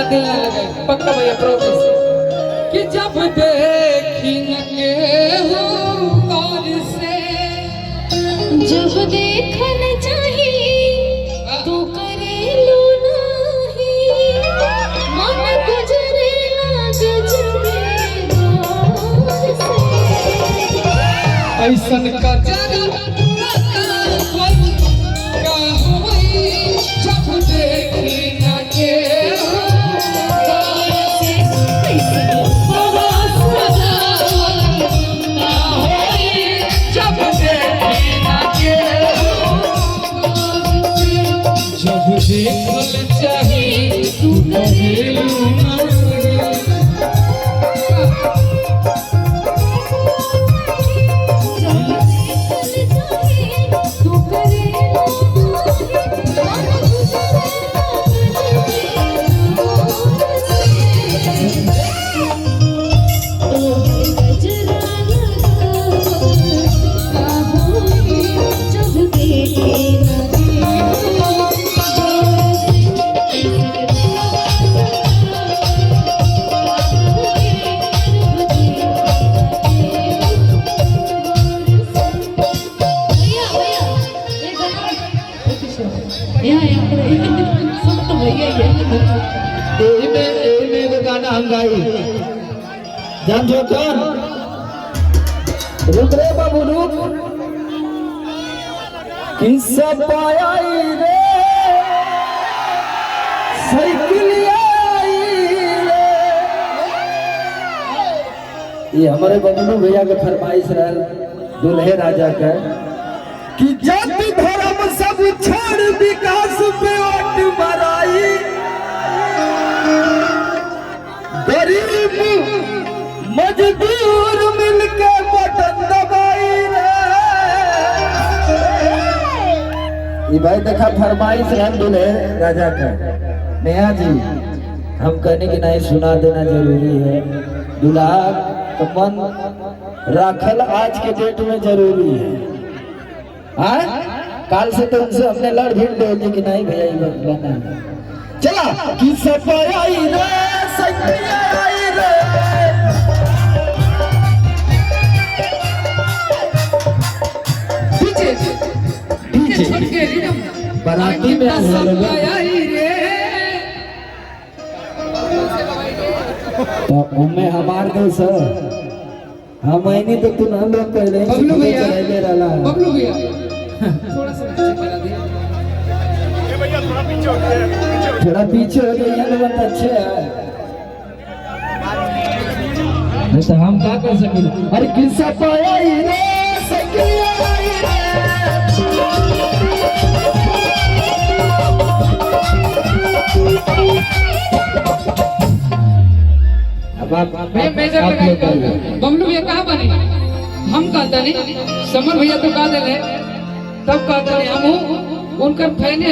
दिल ना लगे पक्का भैया प्रॉमिस कि जब देखेंगे हो गौर से जब देखन चाहिए तो करे लो नहीं मन गुजरे गजरे गौर से ऐसन का जरा देखल चाहिए तू करेलू गाना हम गाई जान जो कौन रुक रे बाबू रुक किस्सा पाया रे साइकिल आई रे ये हमारे बबलू भैया के फरमाइश रहल दुल्हे राजा का कि जाति धर्म सब छोड़ विकास पे वोट मराई गरीब मजदूर मिलके बटन दबाई रे ये भाई देखा फरमाइश है दुल्हे राजा का नेहा जी हम कहने की नहीं सुना देना जरूरी है दुल्हा का मन राखल आज के डेट में जरूरी है हाँ काल से तो उनसे अपने लड़ भिड़ दे कि नहीं भैया ये गाना चला कि सफाई रे सैया आई रे पीछे पीछे छोड़ के रिदम बराती में सफाई रे तो उम्मे हमार दोस्त हम आईनी तो तू हम लोग पहले बबलू भैया बबलू भैया थोड़ा सा चला दे ये भैया थोड़ा पीछे हो गया ये लोग अच्छे है नहीं तो हम क्या कर सके अरे किस्सा पाया ही रे सकिया ही रे अब आप मेजर लगा बबलू भैया कहाँ बने हम कहता नहीं समर भैया तो कहा दे तब कहता नहीं हम उनका फैन